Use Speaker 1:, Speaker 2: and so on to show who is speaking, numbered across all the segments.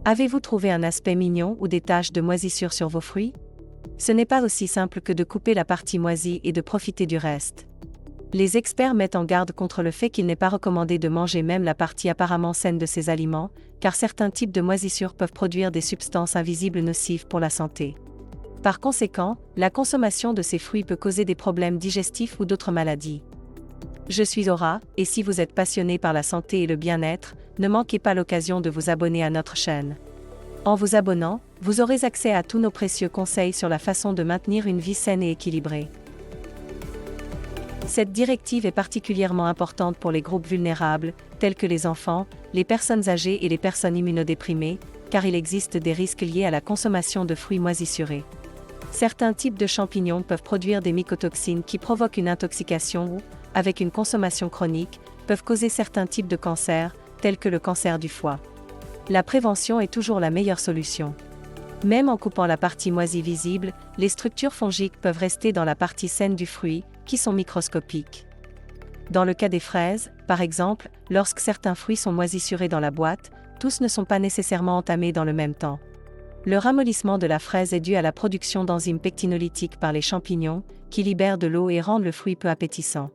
Speaker 1: Avez-vous trouvé un aspect mignon ou des taches de moisissure sur vos fruits? Ce n'est pas aussi simple que de couper la partie moisie et de profiter du reste. Les experts mettent en garde contre le fait qu'il n'est pas recommandé de manger même la partie apparemment saine de ces aliments, car certains types de moisissures peuvent produire des substances invisibles nocives pour la santé. Par conséquent, la consommation de ces fruits peut causer des problèmes digestifs ou d'autres maladies. Je suis Aura, et si vous êtes passionné par la santé et le bien-être, ne manquez pas l'occasion de vous abonner à notre chaîne. En vous abonnant, vous aurez accès à tous nos précieux conseils sur la façon de maintenir une vie saine et équilibrée. Cette directive est particulièrement importante pour les groupes vulnérables, tels que les enfants, les personnes âgées et les personnes immunodéprimées, car il existe des risques liés à la consommation de fruits moisis. Certains types de champignons peuvent produire des mycotoxines qui provoquent une intoxication ou, avec une consommation chronique, peuvent causer certains types de cancers, tels que le cancer du foie. La prévention est toujours la meilleure solution. Même en coupant la partie moisie visible, les structures fongiques peuvent rester dans la partie saine du fruit, qui sont microscopiques. Dans le cas des fraises, par exemple, lorsque certains fruits sont moisissurés dans la boîte, tous ne sont pas nécessairement entamés dans le même temps. Le ramollissement de la fraise est dû à la production d'enzymes pectinolytiques par les champignons, qui libèrent de l'eau et rendent le fruit peu appétissant.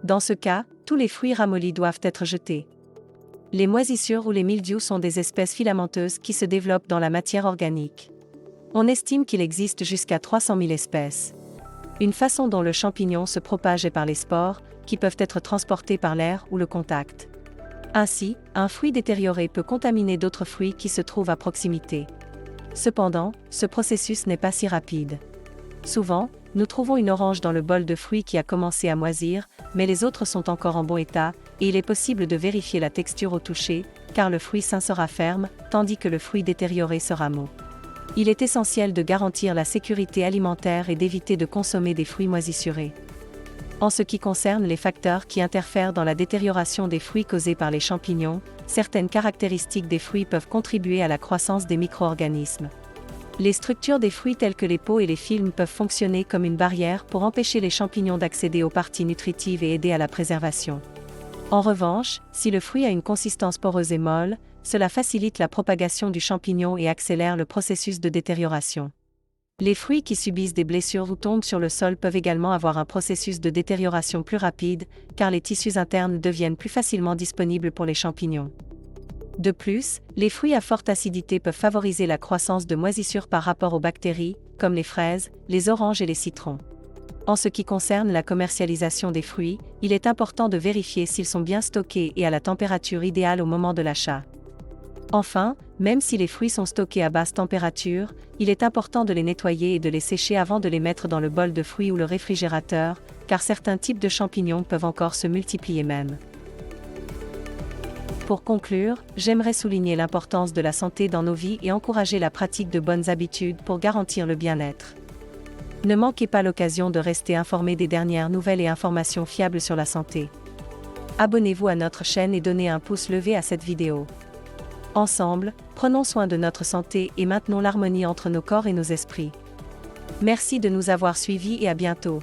Speaker 1: Dans ce cas, tous les fruits ramollis doivent être jetés. Les moisissures ou les mildious sont des espèces filamenteuses qui se développent dans la matière organique. On estime qu'il existe jusqu'à 300 000 espèces. Une façon dont le champignon se propage est par les spores, qui peuvent être transportés par l'air ou le contact. Ainsi, un fruit détérioré peut contaminer d'autres fruits qui se trouvent à proximité. Cependant, ce processus n'est pas si rapide. Souvent, nous trouvons une orange dans le bol de fruits qui a commencé à moisir, mais les autres sont encore en bon état, et il est possible de vérifier la texture au toucher, car le fruit sain sera ferme, tandis que le fruit détérioré sera mou. Il est essentiel de garantir la sécurité alimentaire et d'éviter de consommer des fruits moisissurés. En ce qui concerne les facteurs qui interfèrent dans la détérioration des fruits causés par les champignons, certaines caractéristiques des fruits peuvent contribuer à la croissance des micro-organismes. Les structures des fruits telles que les peaux et les films peuvent fonctionner comme une barrière pour empêcher les champignons d'accéder aux parties nutritives et aider à la préservation. En revanche, si le fruit a une consistance poreuse et molle, cela facilite la propagation du champignon et accélère le processus de détérioration. Les fruits qui subissent des blessures ou tombent sur le sol peuvent également avoir un processus de détérioration plus rapide, car les tissus internes deviennent plus facilement disponibles pour les champignons. De plus, les fruits à forte acidité peuvent favoriser la croissance de moisissures par rapport aux bactéries, comme les fraises, les oranges et les citrons. En ce qui concerne la commercialisation des fruits, il est important de vérifier s'ils sont bien stockés et à la température idéale au moment de l'achat. Enfin, même si les fruits sont stockés à basse température, il est important de les nettoyer et de les sécher avant de les mettre dans le bol de fruits ou le réfrigérateur, car certains types de champignons peuvent encore se multiplier même. Pour conclure, j'aimerais souligner l'importance de la santé dans nos vies et encourager la pratique de bonnes habitudes pour garantir le bien-être. Ne manquez pas l'occasion de rester informé des dernières nouvelles et informations fiables sur la santé. Abonnez-vous à notre chaîne et donnez un pouce levé à cette vidéo. Ensemble, prenons soin de notre santé et maintenons l'harmonie entre nos corps et nos esprits. Merci de nous avoir suivis et à bientôt.